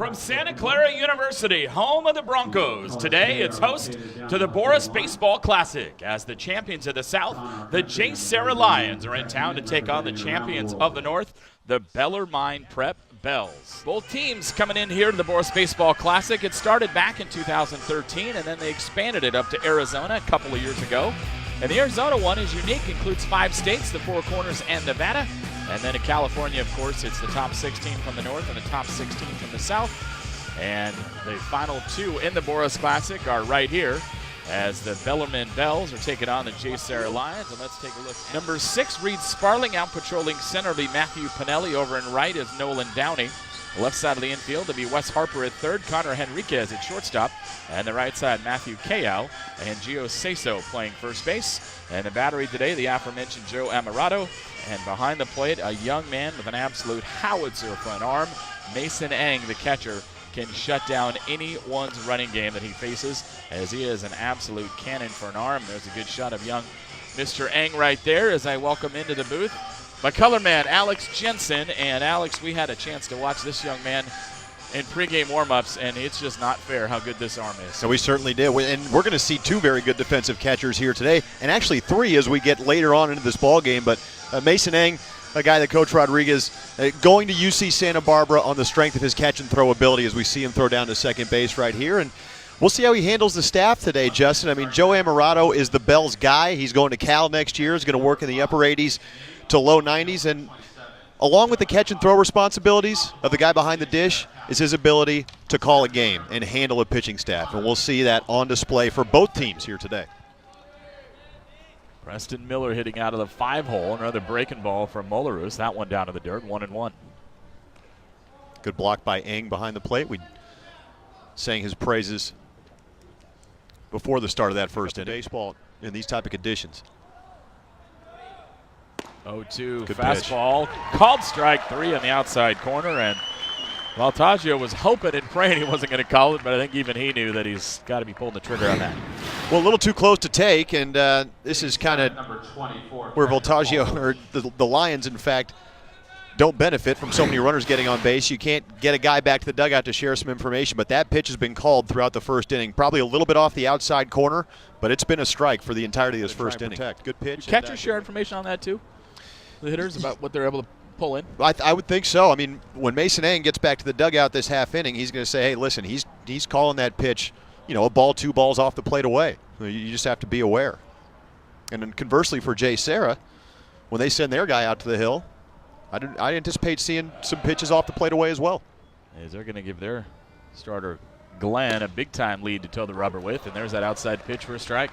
from Santa Clara University, home of the Broncos. Today, it's host to the Boras Baseball Classic. As the champions of the South, the JSerra Lions are in town to take on the champions of the North, the Bellarmine Prep Bells. Both teams coming in here to the Boras Baseball Classic. It started back in 2013, and then they expanded it up to Arizona a couple of years ago. And the Arizona one is unique, includes 5 states, the Four Corners and Nevada. And then in California, of course, it's the top 16 from the north and the top 16 from the south. And the final 2 in the Boras Classic are right here as the Bellarmine Bells are taking on the JSerra Lions. And let's take a look. Number 6, Reed Sparling, out patrolling center will be Matthew Pinelli. Over in right is Nolan Downey. The left side of the infield will be Wes Harper at third, Connor Henriquez at shortstop, and the right side, Matthew Kayal and Gio Ceso playing first base. And the battery today, the aforementioned Joe Amarato, and behind the plate, a young man with an absolute howitzer for an arm, Mason Eng, the catcher, can shut down anyone's running game that he faces, as he is an absolute cannon for an arm. There's a good shot of young Mr. Eng right there as I welcome into the booth my color man, Alex Jensen. And Alex, we had a chance to watch this young man in pregame warm-ups, and it's just not fair how good this arm is. So we certainly did, and we're going to see 2 very good defensive catchers here today, and actually 3 as we get later on into this ball game. But Mason Eng, a guy that Coach Rodriguez going to UC Santa Barbara on the strength of his catch and throw ability, as we see him throw down to second base right here. And we'll see how he handles the staff today, Justin. I mean, Joe Amarato is the Bells guy. He's going to Cal next year. He's going to work in the upper 80s to low 90s, and along with the catch and throw responsibilities of the guy behind the dish is his ability to call a game and handle a pitching staff, and we'll see that on display for both teams here today. Preston Miller hitting out of the 5-hole, another breaking ball from Molarus. That one down to the dirt, 1-1. Good block by Eng behind the plate. We sang his praises before the start of that first inning. Baseball in these type of conditions. 0-2 Good fastball, called strike 3 on the outside corner, and Valtaggio was hoping and praying he wasn't going to call it, but I think even he knew that he's got to be pulling the trigger on that. Well, a little too close to take, and this is kind of where Valtaggio, or the Lions, in fact, don't benefit from so many runners getting on base. You can't get a guy back to the dugout to share some information, but that pitch has been called throughout the first inning. Probably a little bit off the outside corner, but it's been a strike for the entirety of this first inning. Good pitch. Catchers share information on that too? The hitters about what they're able to pull in? I would think so. I mean, when Mason Eng gets back to the dugout this half inning, he's going to say, hey, listen, he's calling that pitch, a ball 2 balls off the plate away. You just have to be aware. And then conversely for JSerra, when they send their guy out to the hill, I anticipate seeing some pitches off the plate away as well. As they're going to give their starter Glenn a big-time lead to tow the rubber with, and there's that outside pitch for a strike.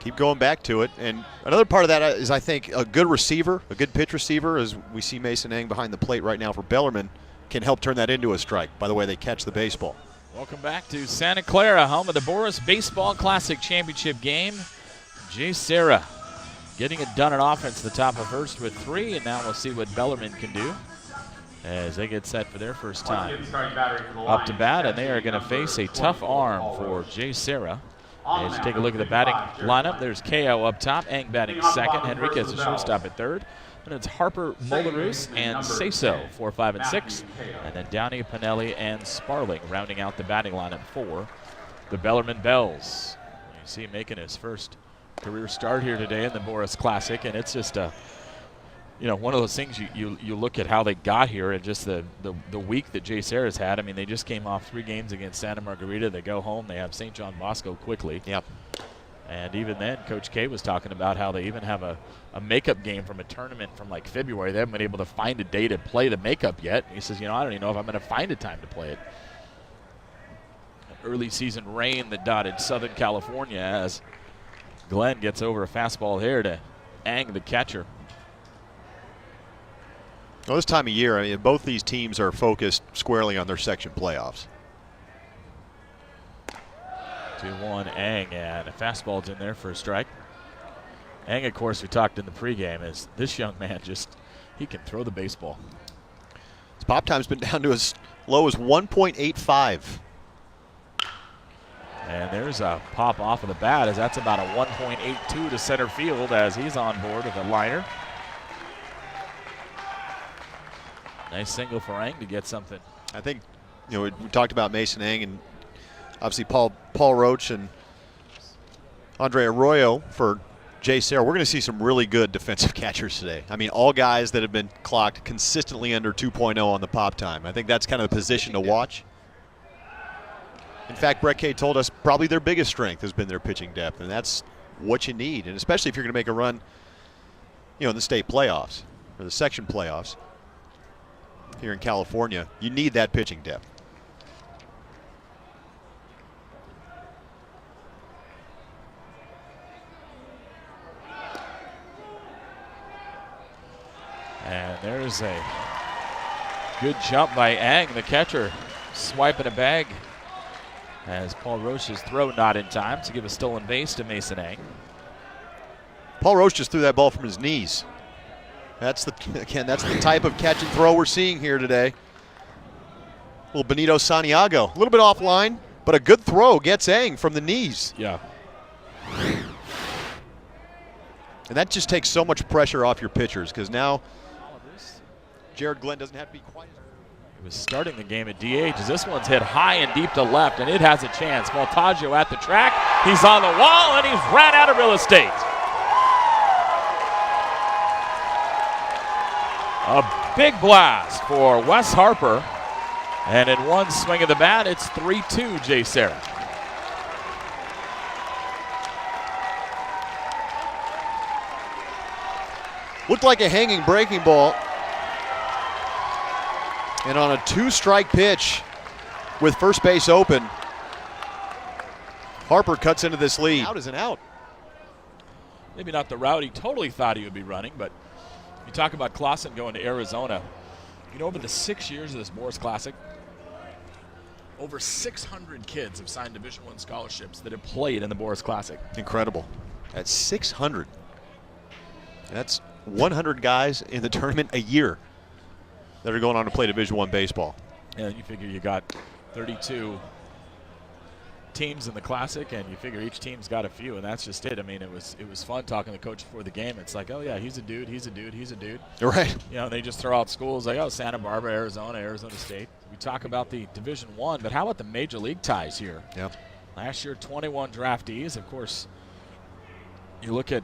Keep going back to it. And another part of that is, I think, a good receiver, a good pitch receiver, as we see Mason Eng behind the plate right now for Bellarmine, can help turn that into a strike by the way they catch the baseball. Welcome back to Santa Clara, home of the Boras Baseball Classic Championship game. JSerra getting it done at offense at the top of first with 3, and now we'll see what Bellarmine can do as they get set for their first time up to bat, and they are going to face a tough arm for JSerra. As you take a look at the batting lineup, there's KO up top, Eng batting second, Henriquez the shortstop at third, and it's Harper, Molarus, and Ceso 4, 5, and 6, and then Downey, Pinelli, and Sparling rounding out the batting lineup for the Bellarmine Bells. You see him making his first career start here today in the Boras Classic, and it's just a one of those things you look at how they got here and just the week that JSerra's had. I mean, they just came off 3 games against Santa Margarita. They go home. They have St. John Bosco quickly. Yep. And even then, Coach K was talking about how they even have a makeup game from a tournament from like February. They haven't been able to find a day to play the makeup yet. He says, I don't even know if I'm going to find a time to play it. Early season rain that dotted Southern California as Glenn gets over a fastball here to Eng, the catcher. Well, this time of year, I mean, both these teams are focused squarely on their section playoffs. 2-1 Eng, and a fastball's in there for a strike. Eng, of course, we talked in the pregame, is this young man he can throw the baseball. His pop time's been down to as low as 1.85. And there's a pop off of the bat, as that's about a 1.82 to center field as he's on board with a liner. Nice single for Ang to get something. I think, we talked about Mason Ang and obviously Paul Roach and Andre Arroyo for JSerra. We're going to see some really good defensive catchers today. I mean, all guys that have been clocked consistently under 2.0 on the pop time. I think that's kind of the position to watch. In fact, Brett Kay told us probably their biggest strength has been their pitching depth, and that's what you need, and especially if you're going to make a run, in the state playoffs or the section playoffs here in California. You need that pitching depth. And there's a good jump by Ang, the catcher, swiping a bag as Paul Roche's throw not in time to give a stolen base to Mason Ang. Paul Roche just threw that ball from his knees. That's the type of catch and throw we're seeing here today. Little Benito Santiago, a little bit offline, but a good throw gets Ang from the knees. Yeah. And that just takes so much pressure off your pitchers because now Jared Glenn doesn't have to be quite as... He was starting the game at DH as this one's hit high and deep to left, and it has a chance. Voltaggio at the track. He's on the wall, and he's ran out of real estate. A big blast for Wes Harper. And in one swing of the bat, it's 3-2 JSerra. Looked like a hanging breaking ball. And on a 2-strike pitch with first base open, Harper cuts into this lead. Out is an out. Maybe not the route he totally thought he would be running, but you talk about Clausen going to Arizona. Over the 6 years of this Boras Classic, over 600 kids have signed Division I scholarships that have played in the Boras Classic. Incredible. That's 600. That's 100 guys in the tournament a year that are going on to play Division I baseball. And you figure you got 32 teams in the Classic, and you figure each team's got a few, and that's just it. I mean, it was fun talking to the coach before the game. It's like, oh yeah, he's a dude, he's a dude, he's a dude. Right. They just throw out schools like, oh, Santa Barbara, Arizona State. We talk about the Division I, but how about the major league ties here? Yep. Last year, 21 draftees. Of course, you look at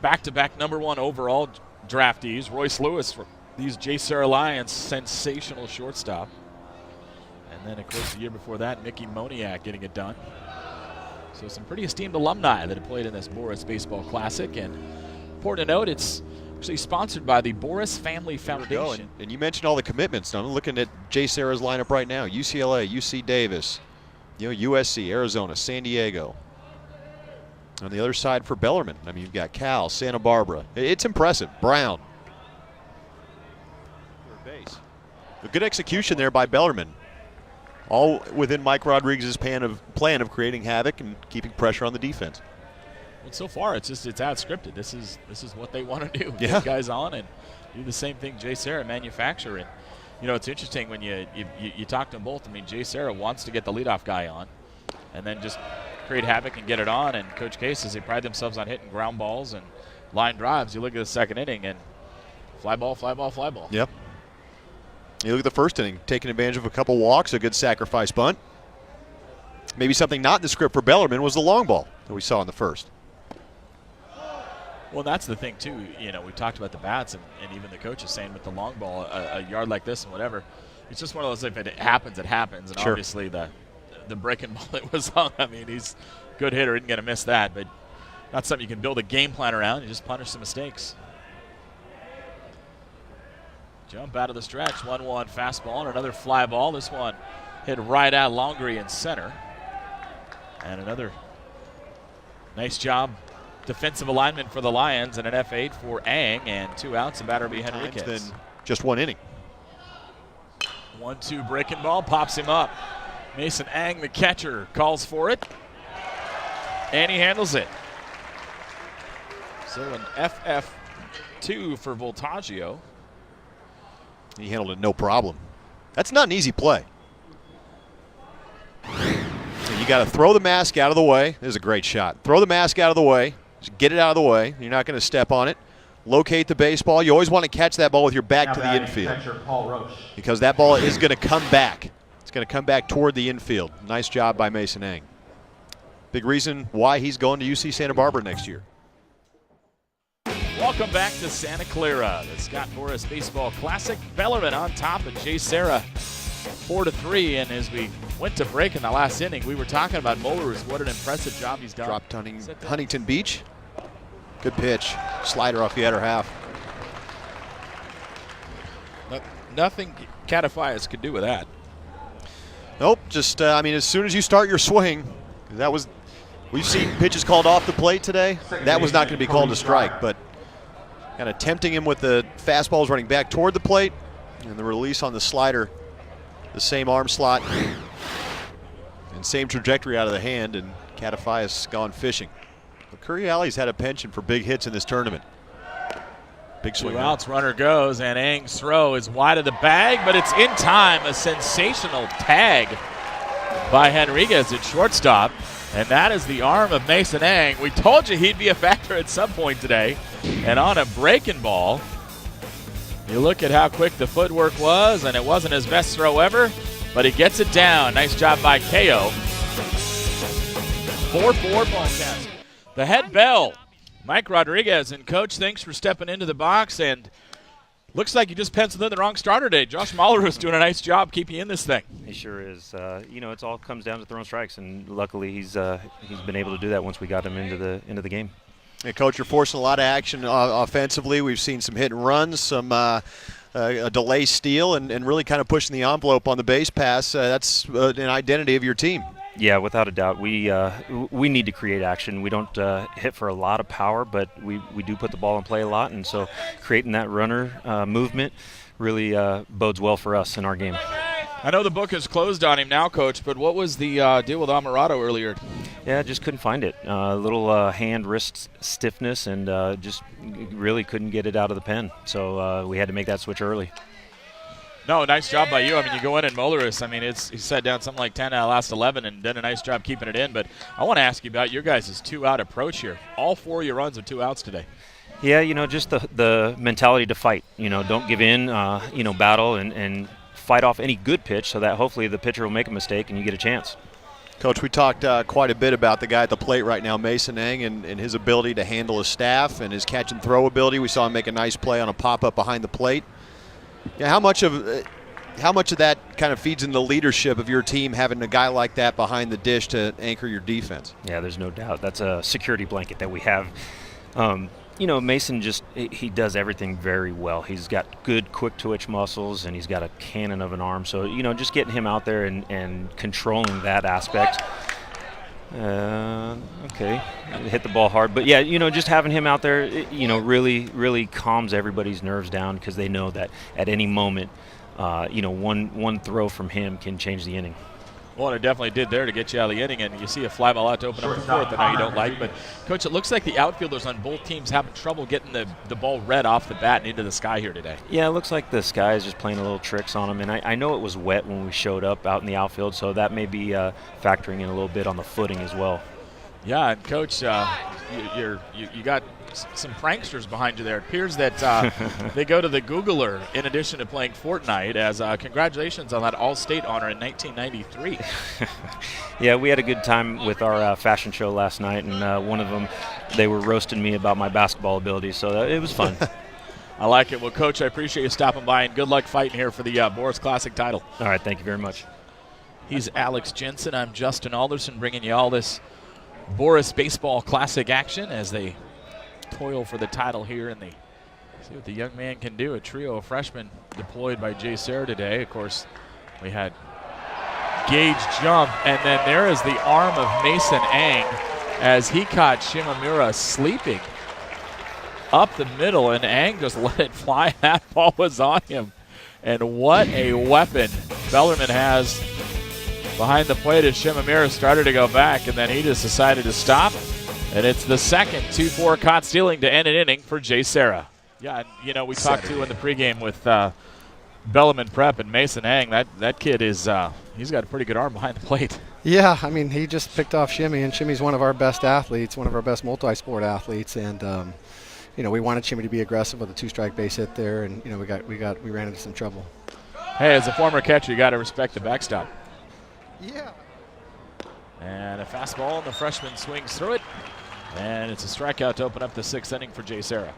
back-to-back #1 overall draftees. Royce Lewis for these JSerra Lions, sensational shortstop. And then, of course, the year before that, Mickey Moniak getting it done. So some pretty esteemed alumni that have played in this Boras Baseball Classic. And important to note, it's actually sponsored by the Boras Family Foundation. And you mentioned all the commitments. I'm looking at JSerra's lineup right now. UCLA, UC Davis, USC, Arizona, San Diego. On the other side for Bellarmine, I mean, you've got Cal, Santa Barbara. It's impressive. Brown. Third base. A good execution there by Bellarmine. All within Mike Rodriguez's plan of creating havoc and keeping pressure on the defense. Well, so far it's ad scripted. This is what they want to do. Yeah. Get guys on and do the same thing JSerra manufacture. And it's interesting when you talk to them both. I mean, JSerra wants to get the leadoff guy on, and then just create havoc and get it on. And Coach K says they pride themselves on hitting ground balls and line drives. You look at the second inning and fly ball, fly ball, fly ball. Yep. You look at the first inning, taking advantage of a couple walks, a good sacrifice bunt. Maybe something not in the script for Bellarmine was the long ball that we saw in the first. Well, that's the thing, too. We talked about the bats, and even the coach is saying with the long ball, a yard like this and whatever, it's just one of those, if it happens, it happens. And sure. Obviously the breaking ball that was hung, I mean, he's a good hitter, isn't going to miss that. But not something you can build a game plan around. You just punish some mistakes. Jump out of the stretch, 1-1 fastball and another fly ball. This one hit right at Longree in center. And another nice job, defensive alignment for the Lions, and an F8 for Ang, and 2 outs, and batter will be Henriquez. Then just 1 inning. 1-2 breaking ball, pops him up. Mason Ang, the catcher, calls for it, and he handles it. So an FF2 for Voltaggio. He handled it no problem. That's not an easy play. And you got to throw the mask out of the way. This is a great shot. Throw the mask out of the way. Just get it out of the way. You're not going to step on it. locate the baseball. You always want to catch that ball with your back to the infield because that ball is going to come back. It's going to come back toward the infield. Nice job by Mason Eng. Big reason why he's going to UC Santa Barbara next year. Welcome back to Santa Clara, the Scott Boras Baseball Classic. Bellarmine on top of JSerra 4-3, and as we went to break in the last inning, we were talking about Boras. What an impressive job he's done. Dropped Huntington Beach. Good pitch. Slider off the other half. Nothing Catafias could do with that. Nope. Just, I mean, as soon as you start your swing, that was, we've seen pitches called off the plate today. That was not going to be called a strike, but kind of tempting him with the fastballs running back toward the plate, and the release on the slider, the same arm slot, and same trajectory out of the hand, and Catafias gone fishing. But Curry Alley's had a penchant for big hits in this tournament. Big swing. 2 outs, runner goes, and Eng's throw is wide of the bag, but it's in time. A sensational tag by Henriquez at shortstop, and that is the arm of Mason Eng. We told you he'd be a factor at some point today, and on a breaking ball, you look at how quick the footwork was, and it wasn't his best throw ever, but he gets it down. Nice job by KO. 4-4 ball count. The head bell, Mike Rodriguez, and Coach, thanks for stepping into the box, and looks like you just penciled in the wrong starter today. Josh Mahler's doing a nice job keeping you in this thing. He sure is. You know, it all comes down to throwing strikes, and luckily he's been able to do that once we got him into the game. Hey, Coach, you're forcing a lot of action offensively. We've seen some hit and runs, some a delay steal, and really kind of pushing the envelope on the base pass. That's an identity of your team. Yeah, without a doubt. We need to create action. We don't hit for a lot of power, but we do put the ball in play a lot, and so creating that runner movement really bodes well for us in our game. I know the book is closed on him now, Coach, but what was the deal with Amarado earlier? Yeah, just couldn't find it. A little hand-wrist stiffness, and just really couldn't get it out of the pen. So we had to make that switch early. No, nice job by you. I mean, you go in and Mulleris, I mean, he set down something like 10 out of the last 11 and did a nice job keeping it in. But I want to ask you about your guys' 2-out approach here. All 4 of your runs with 2 outs today. Yeah, you know, just the mentality to fight. You know, don't give in, you know, battle and fight off any good pitch so that hopefully the pitcher will make a mistake and you get a chance. Coach, we talked quite a bit about the guy at the plate right now, Mason Eng, and his ability to handle his staff and his catch and throw ability. We saw him make a nice play on a pop-up behind the plate. Yeah, how much of that kind of feeds in the leadership of your team, having a guy like that behind the dish to anchor your defense? Yeah, there's no doubt. That's a security blanket that we have. You know, Mason he does everything very well. He's got good quick twitch muscles, and he's got a cannon of an arm. So, you know, just getting him out there and controlling that aspect. Okay, hit the ball hard. But, yeah, you know, just having him out there, you know, really calms everybody's nerves down because they know that at any moment, you know, one throw from him can change the inning. Well, it definitely did there to get you out of the inning, and you see a fly ball out to open up the fourth. I know you don't like, but, Coach, it looks like the outfielders on both teams having trouble getting the ball red off the bat and into the sky here today. Yeah, it looks like the sky is just playing a little tricks on them, and I know it was wet when we showed up out in the outfield, so that may be factoring in a little bit on the footing as well. Yeah, and Coach, you got some pranksters behind you there. It appears that they go to the Googler in addition to playing Fortnite, as congratulations on that All-State honor in 1993. Yeah, we had a good time with our fashion show last night, and one of them, they were roasting me about my basketball ability, so it was fun. I like it. Well, Coach, I appreciate you stopping by, and good luck fighting here for the Boras Classic title. All right, thank you very much. He's Alex Jensen. I'm Justin Alderson, bringing you all this Boras Baseball Classic action as they toil for the title here, and see what the young man can do. A trio of freshmen deployed by JSerra today. Of course, we had Gage jump, and then there is the arm of Mason Eng as he caught Shimamura sleeping up the middle, and Eng just let it fly. That ball was on him, and what a weapon Bellarmine has behind the plate as Shimamura started to go back, and then he just decided to stop. And it's the second 2-4 caught stealing to end an inning for JSerra. Yeah, and, you know, we talked to in the pregame with Bellarmine Prep and Mason Eng. That kid is he's got a pretty good arm behind the plate. Yeah, I mean, he just picked off Shimmy, and Shimmy's one of our best athletes, one of our best multi-sport athletes. And, we wanted Chimmy to be aggressive with a 2-strike base hit there, and we ran into some trouble. Hey, as a former catcher, you got to respect the backstop. Yeah. And a fastball, and the freshman swings through it. And it's a strikeout to open up the 6th inning for JSerra.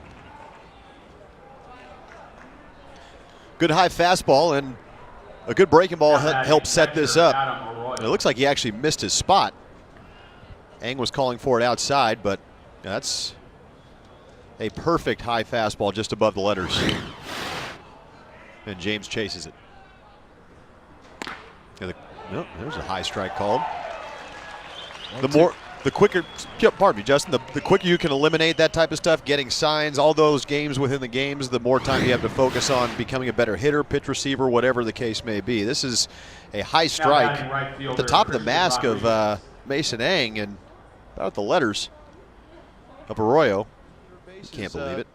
Good high fastball, and a good breaking ball helped set this up. It looks like he actually missed his spot. Eng was calling for it outside, but that's a perfect high fastball just above the letters. And James chases it. No, there's a high strike called. The quicker, pardon me, Justin, the quicker you can eliminate that type of stuff, getting signs, all those games within the games, the more time you have to focus on becoming a better hitter, pitch receiver, whatever the case may be. This is a high strike at the top of the mask of Mason Eng and about the letters of Arroyo. Can't believe it.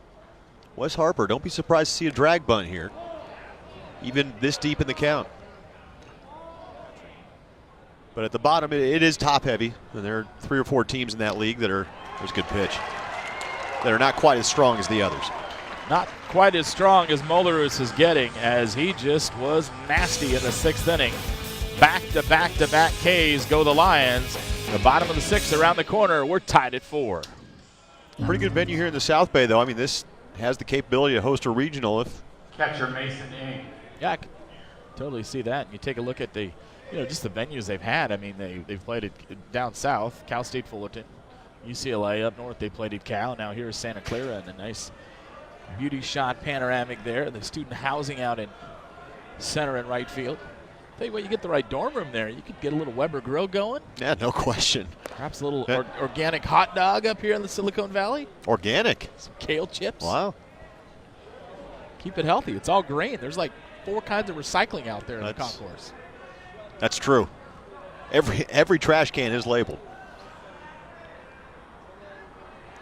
Wes Harper, don't be surprised to see a drag bunt here, even this deep in the count. But at the bottom, it is top heavy, and there are 3 or 4 teams in that league that are, there's a good pitch, that are not quite as strong as the others. Not quite as strong as Mullerus is getting, as he just was nasty in the 6th inning. Back-to-back-to-back Ks go the Lions. The bottom of the 6th around the corner. We're tied at 4. Pretty good venue here in the South Bay, though. I mean, this has the capability to host a regional if. Catcher Mason Eng. Yeah, I can totally see that. And you take a look at the, just the venues they've had. I mean, they've played it down south, Cal State Fullerton, UCLA up north. They played at Cal. Now here's Santa Clara, and a nice beauty shot panoramic there. The student housing out in center and right field. Tell you what, you get the right dorm room there, you could get a little Weber Grill going. Yeah, no question. Perhaps a little organic hot dog up here in the Silicon Valley. Organic. Some kale chips. Wow. Keep it healthy. It's all grain. There's like 4 kinds of recycling out there in the concourse. That's true. Every trash can is labeled.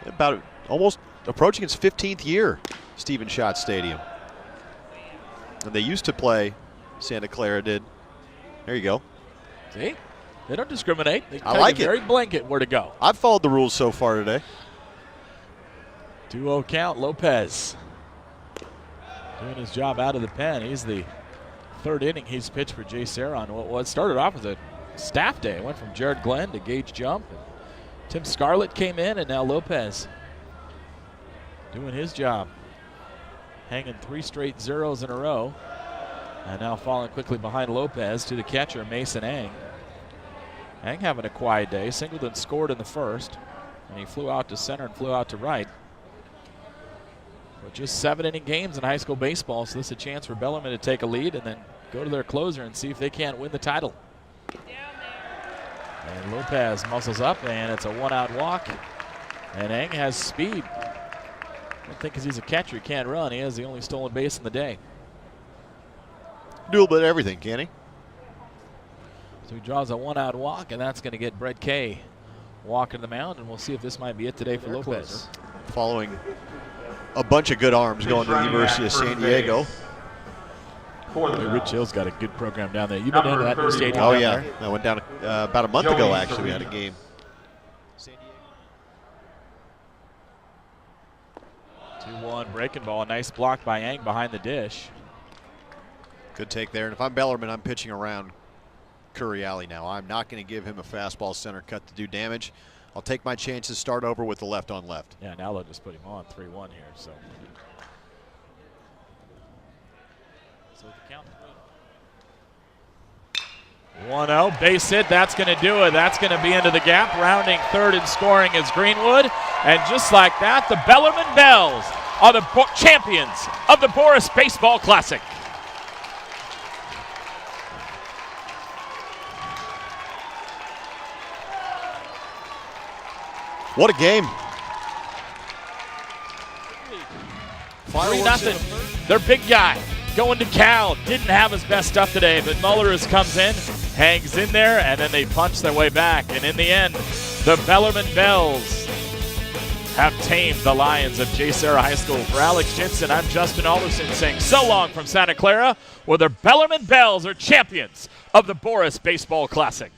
About almost approaching its 15th year, Stephen Schott Stadium. And they used to play, Santa Clara did. There you go. See? They don't discriminate. They I like it. Very blanket where to go. I've followed the rules so far today. 2-0 count, Lopez. Doing his job out of the pen. He's the 3rd inning he's pitched for JSerra on what started off as a staff day. It went from Jared Glenn to Gage Jump. And Tim Scarlett came in, and now Lopez doing his job. Hanging 3 straight zeros in a row. And now falling quickly behind Lopez to the catcher, Mason Eng. Eng having a quiet day. Singleton scored in the 1st, and he flew out to center and flew out to right. But just 7-inning games in high school baseball, so this is a chance for Bellarmine to take a lead and then go to their closer and see if they can't win the title. And Lopez muscles up, and it's a 1-out walk. And Eng has speed. I don't think because he's a catcher he can't run. He has the only stolen base in the day. Do a little bit of everything, can he? So he draws a 1-out walk, and that's going to get Brett Kay walking to the mound, and we'll see if this might be it today for Lopez. Following a bunch of good arms going to the University of San Diego. Rich Hill's got a good program down there. You've been into that new stadium. Oh, yeah. I went down about a month ago, actually. We had a game. 2-1 breaking ball. Nice block by Eng behind the dish. Good take there. And if I'm Bellarmine, I'm pitching around Curry Alley now. I'm not going to give him a fastball center cut to do damage. I'll take my chances, start over with the left on left. Yeah, now they'll just put him on 3-1 here. So the count. 1-0, base hit. That's going to do it. That's going to be into the gap. Rounding 3rd and scoring is Greenwood. And just like that, the Bellarmine Bells are the champions of the Boras Baseball Classic. What a game. 3-0. Their big guy going to Cal. Didn't have his best stuff today, but Mullerus comes in, hangs in there, and then they punch their way back. And in the end, the Bellarmine Bells have tamed the Lions of JSerra High School. For Alex Jensen, I'm Justin Alderson saying so long from Santa Clara, where the Bellarmine Bells are champions of the Boras Baseball Classic.